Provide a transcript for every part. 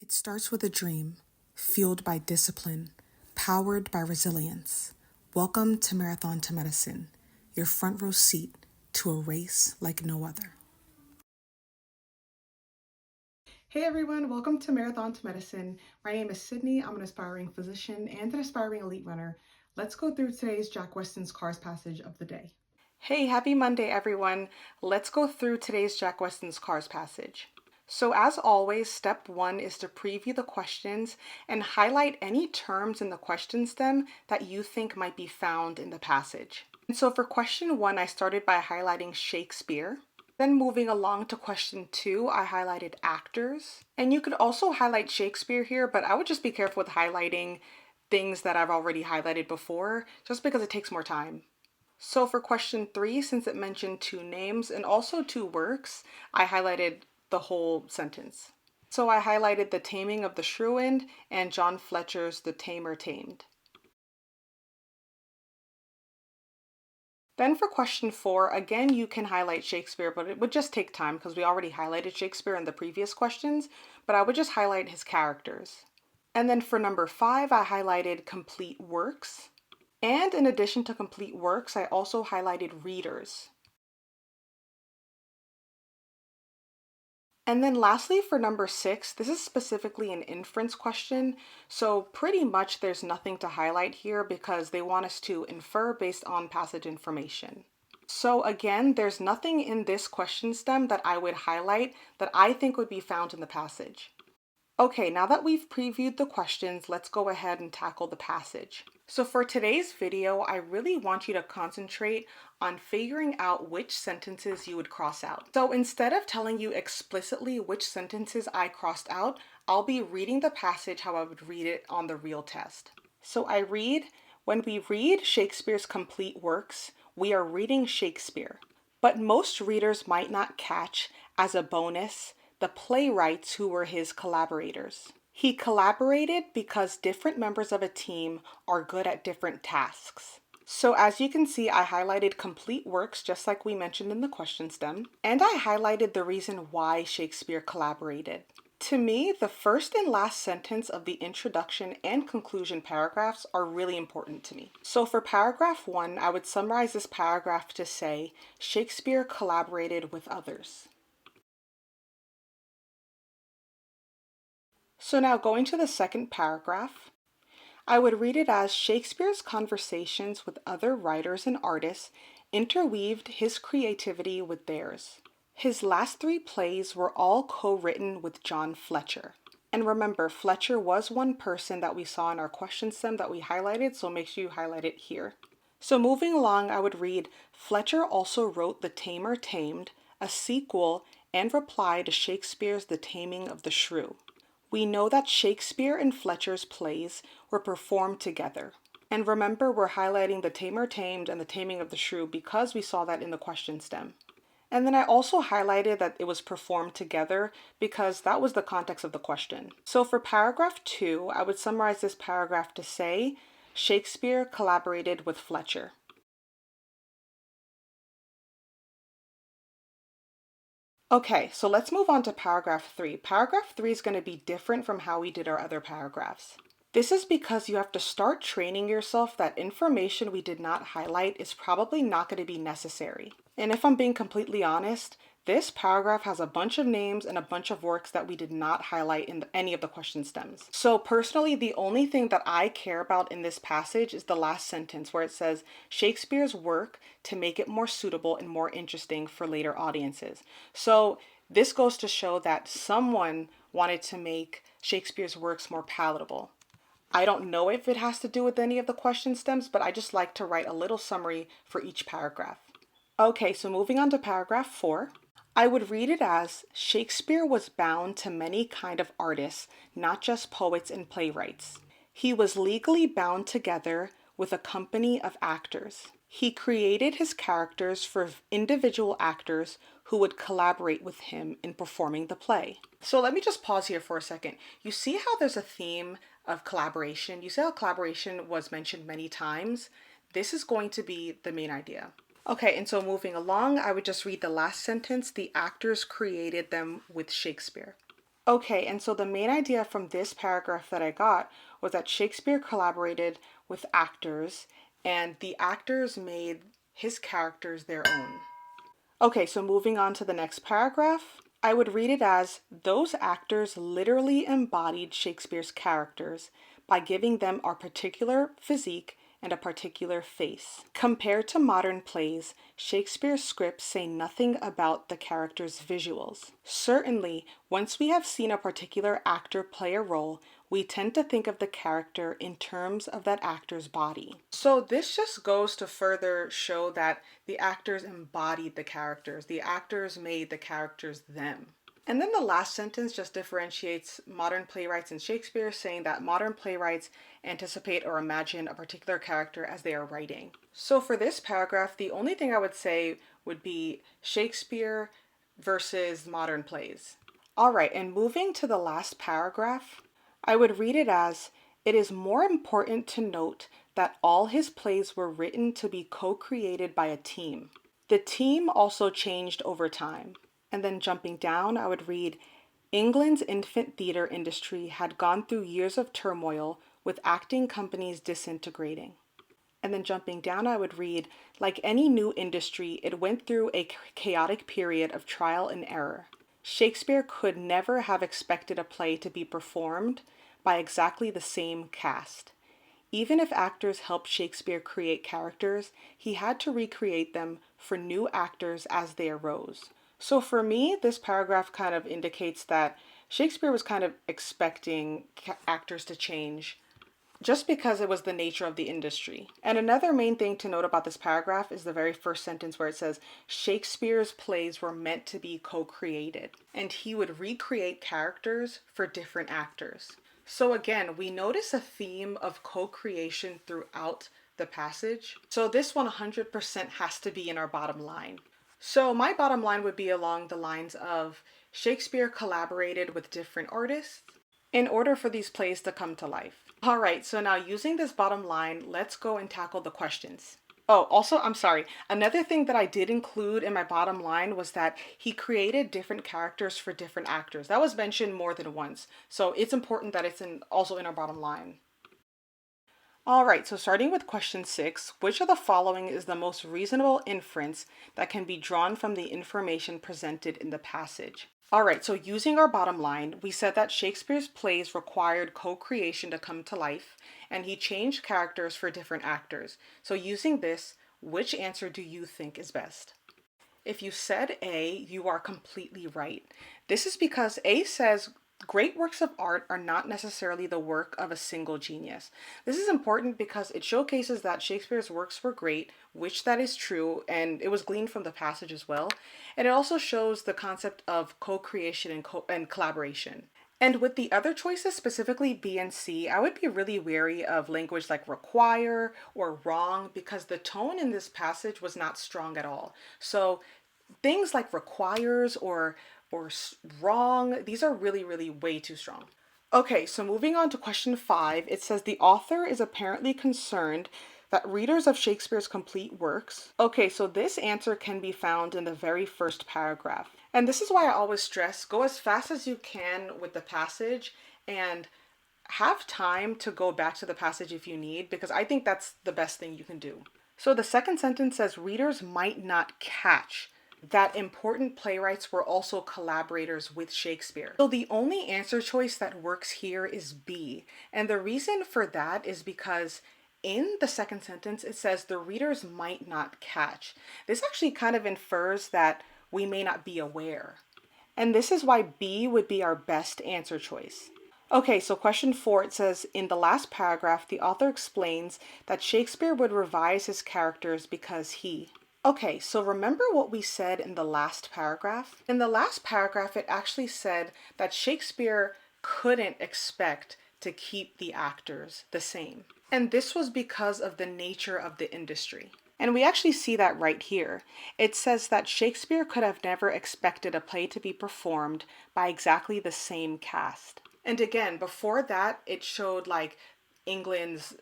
It starts with a dream, fueled by discipline, powered by resilience. Welcome to Marathon to Medicine, your front row seat to a race like no other. Hey everyone, welcome to Marathon to Medicine. My name is Sydney. I'm an aspiring physician and an aspiring elite runner. Let's go through today's Jack Westin's Cars passage of the day. Hey, happy Monday everyone. Let's go through today's Jack Westin's Cars passage. So as always, step one is to preview the questions and highlight any terms in the question stem that you think might be found in the passage. And so for question one, I started by highlighting Shakespeare. Then moving along to question two, I highlighted actors. And you could also highlight Shakespeare here, but I would just be careful with highlighting things that I've already highlighted before, just because it takes more time. So for question three, since it mentioned two names and also two works, I highlighted the whole sentence. So I highlighted The Taming of the Shrewind and John Fletcher's The Tamer Tamed. Then for question four, again, you can highlight Shakespeare, but it would just take time because we already highlighted Shakespeare in the previous questions, but I would just highlight his characters. And then for number five, I highlighted complete works. And in addition to complete works, I also highlighted readers. And then lastly, for number six, this is specifically an inference question. So pretty much there's nothing to highlight here because they want us to infer based on passage information. So again, there's nothing in this question stem that I would highlight that I think would be found in the passage. Okay, now that we've previewed the questions, let's go ahead and tackle the passage. So for today's video, I really want you to concentrate on figuring out which sentences you would cross out. So instead of telling you explicitly which sentences I crossed out, I'll be reading the passage how I would read it on the real test. So I read, when we read Shakespeare's complete works, we are reading Shakespeare. But most readers might not catch, as a bonus, the playwrights who were his collaborators. He collaborated because different members of a team are good at different tasks. So as you can see, I highlighted complete works just like we mentioned in the question stem, and I highlighted the reason why Shakespeare collaborated. To me, the first and last sentence of the introduction and conclusion paragraphs are really important to me. So for paragraph one, I would summarize this paragraph to say, Shakespeare collaborated with others. So now going to the second paragraph, I would read it as Shakespeare's conversations with other writers and artists interweaved his creativity with theirs. His last three plays were all co-written with John Fletcher. And remember, Fletcher was one person that we saw in our question stem that we highlighted, so make sure you highlight it here. So moving along, I would read, Fletcher also wrote The Tamer Tamed, a sequel and reply to Shakespeare's The Taming of the Shrew. We know that Shakespeare and Fletcher's plays were performed together. And remember, we're highlighting The Tamer Tamed and The Taming of the Shrew because we saw that in the question stem. And then I also highlighted that it was performed together because that was the context of the question. So for paragraph two, I would summarize this paragraph to say, Shakespeare collaborated with Fletcher. Okay, so let's move on to paragraph three. Paragraph three is going to be different from how we did our other paragraphs. This is because you have to start training yourself that information we did not highlight is probably not going to be necessary. And if I'm being completely honest, this paragraph has a bunch of names and a bunch of works that we did not highlight in any of the question stems. So personally, the only thing that I care about in this passage is the last sentence where it says Shakespeare's work to make it more suitable and more interesting for later audiences. So this goes to show that someone wanted to make Shakespeare's works more palatable. I don't know if it has to do with any of the question stems, but I just like to write a little summary for each paragraph. Okay, so moving on to paragraph four. I would read it as, Shakespeare was bound to many kind of artists, not just poets and playwrights. He was legally bound together with a company of actors. He created his characters for individual actors who would collaborate with him in performing the play. So let me just pause here for a second. You see how there's a theme of collaboration? You see how collaboration was mentioned many times? This is going to be the main idea. Okay, and so moving along, I would just read the last sentence. The actors created them with Shakespeare. Okay, and so the main idea from this paragraph that I got was that Shakespeare collaborated with actors and the actors made his characters their own. Okay, so moving on to the next paragraph, I would read it as those actors literally embodied Shakespeare's characters by giving them a particular physique and a particular face. Compared to modern plays, Shakespeare's scripts say nothing about the character's visuals. Certainly, once we have seen a particular actor play a role, we tend to think of the character in terms of that actor's body. So this just goes to further show that the actors embodied the characters. The actors made the characters them. And then the last sentence just differentiates modern playwrights and Shakespeare, saying that modern playwrights anticipate or imagine a particular character as they are writing. So for this paragraph, the only thing I would say would be Shakespeare versus modern plays. All right, and moving to the last paragraph, I would read it as it is more important to note that all his plays were written to be co-created by a team. The team also changed over time. And then jumping down, I would read England's infant theater industry had gone through years of turmoil with acting companies disintegrating. And then jumping down, I would read, like any new industry, it went through a chaotic period of trial and error. Shakespeare could never have expected a play to be performed by exactly the same cast. Even if actors helped Shakespeare create characters, he had to recreate them for new actors as they arose. So for me, this paragraph kind of indicates that Shakespeare was kind of expecting actors to change just because it was the nature of the industry. And another main thing to note about this paragraph is the very first sentence where it says Shakespeare's plays were meant to be co-created, and he would recreate characters for different actors. So again, we notice a theme of co-creation throughout the passage. So this 100% has to be in our bottom line. So my bottom line would be along the lines of Shakespeare collaborated with different artists in order for these plays to come to life. All right, so now using this bottom line, let's go and tackle the questions. Oh, also, I'm sorry. Another thing that I did include in my bottom line was that he created different characters for different actors. That was mentioned more than once. So it's important that it's also in our bottom line. All right, so starting with question 6, which of the following is the most reasonable inference that can be drawn from the information presented in the passage? All right, so using our bottom line, we said that Shakespeare's plays required co-creation to come to life, and he changed characters for different actors. So using this, which answer do you think is best? If you said A, you are completely right. This is because A says great works of art are not necessarily the work of a single genius. This is important because it showcases that Shakespeare's works were great, which that is true, and it was gleaned from the passage as well. And it also shows the concept of co-creation and collaboration. And with the other choices, specifically B and C, I would be really wary of language like require or wrong because the tone in this passage was not strong at all. So things like requires or wrong, these are really way too strong. Okay, so moving on to question 5, it says the author is apparently concerned that readers of Shakespeare's complete works. Okay, so this answer can be found in the very first paragraph. And this is why I always stress go as fast as you can with the passage and have time to go back to the passage if you need, because I think that's the best thing you can do. So the second sentence says readers might not catch that important playwrights were also collaborators with Shakespeare. So the only answer choice that works here is B. And the reason for that is because in the second sentence, it says the readers might not catch. This actually kind of infers that we may not be aware. And this is why B would be our best answer choice. Okay, so question 4, it says, in the last paragraph, the author explains that Shakespeare would revise his characters because he. Okay, so remember what we said in the last paragraph? In the last paragraph, it actually said that Shakespeare couldn't expect to keep the actors the same. And this was because of the nature of the industry. And we actually see that right here. It says that Shakespeare could have never expected a play to be performed by exactly the same cast. And again, before that, it showed like England's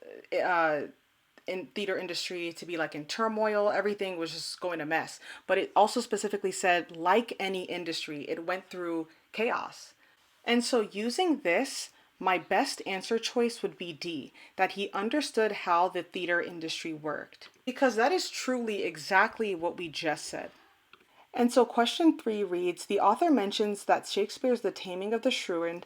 in theater industry to be like in turmoil. Everything was just going a mess. But it also specifically said, like any industry, it went through chaos. And so using this, my best answer choice would be D, that he understood how the theater industry worked. Because that is truly exactly what we just said. And so question 3 reads, the author mentions that Shakespeare's The Taming of the Shrew and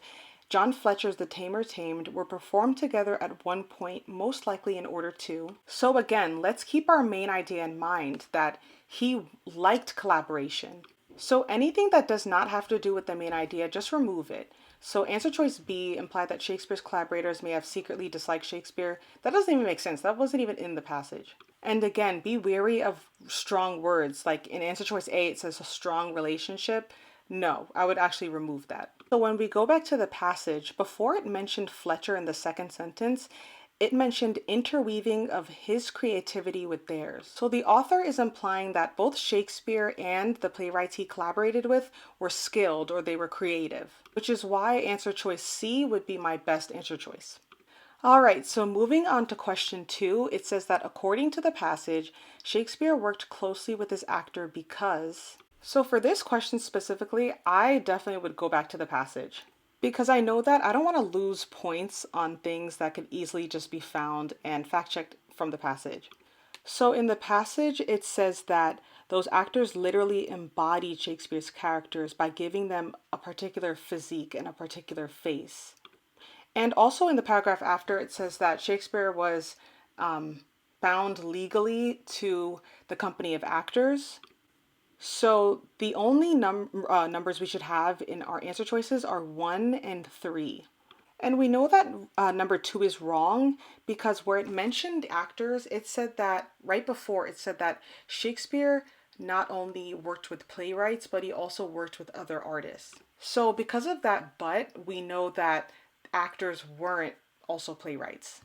John Fletcher's The Tamer Tamed were performed together at one point, most likely in order to. So again, let's keep our main idea in mind that he liked collaboration. So anything that does not have to do with the main idea, just remove it. So answer choice B implied that Shakespeare's collaborators may have secretly disliked Shakespeare. That doesn't even make sense. That wasn't even in the passage. And again, be wary of strong words. Like in answer choice A, it says a strong relationship. No, I would actually remove that. So when we go back to the passage, before it mentioned Fletcher in the second sentence, it mentioned interweaving of his creativity with theirs. So the author is implying that both Shakespeare and the playwrights he collaborated with were skilled or they were creative, which is why answer choice C would be my best answer choice. All right, so moving on to question 2, it says that according to the passage, Shakespeare worked closely with his actor because. So for this question specifically, I definitely would go back to the passage because I know that I don't want to lose points on things that could easily just be found and fact checked from the passage. So in the passage, it says that those actors literally embodied Shakespeare's characters by giving them a particular physique and a particular face. And also in the paragraph after, it says that Shakespeare was bound legally to the company of actors. So the only numbers we should have in our answer choices are 1 and 3. And we know that number 2 is wrong because where it mentioned actors, it said that right before it said that Shakespeare not only worked with playwrights, but he also worked with other artists. So because of that, but we know that actors weren't also playwrights.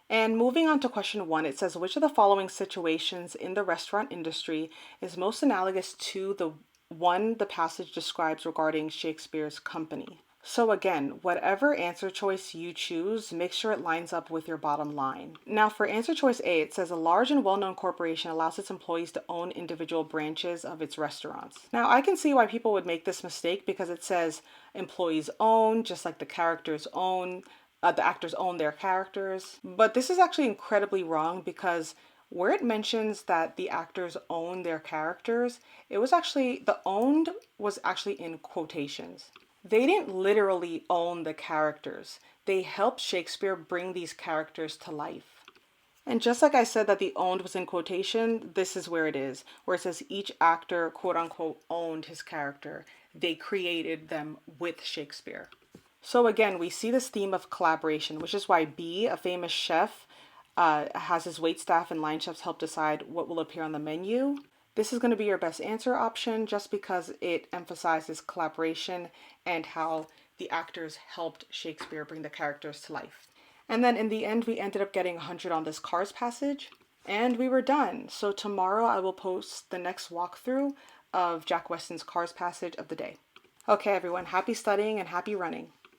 And moving on to question 1, it says, which of the following situations in the restaurant industry is most analogous to the one the passage describes regarding Shakespeare's company? So again, whatever answer choice you choose, make sure it lines up with your bottom line. Now for answer choice A, it says a large and well-known corporation allows its employees to own individual branches of its restaurants. Now I can see why people would make this mistake because it says employees own, just like the characters own, the actors own their characters. But this is actually incredibly wrong because where it mentions that the actors own their characters, it was actually, the owned was actually in quotations. They didn't literally own the characters. They helped Shakespeare bring these characters to life. And just like I said that the owned was in quotation, this is where it is, where it says each actor, quote unquote, owned his character. They created them with Shakespeare. So again, we see this theme of collaboration, which is why B, a famous chef, has his waitstaff and line chefs help decide what will appear on the menu. This is going to be your best answer option just because it emphasizes collaboration and how the actors helped Shakespeare bring the characters to life. And then in the end, we ended up getting 100 on this Cars passage, and we were done. So tomorrow I will post the next walkthrough of Jack Weston's Cars passage of the day. Okay, everyone, happy studying and happy running.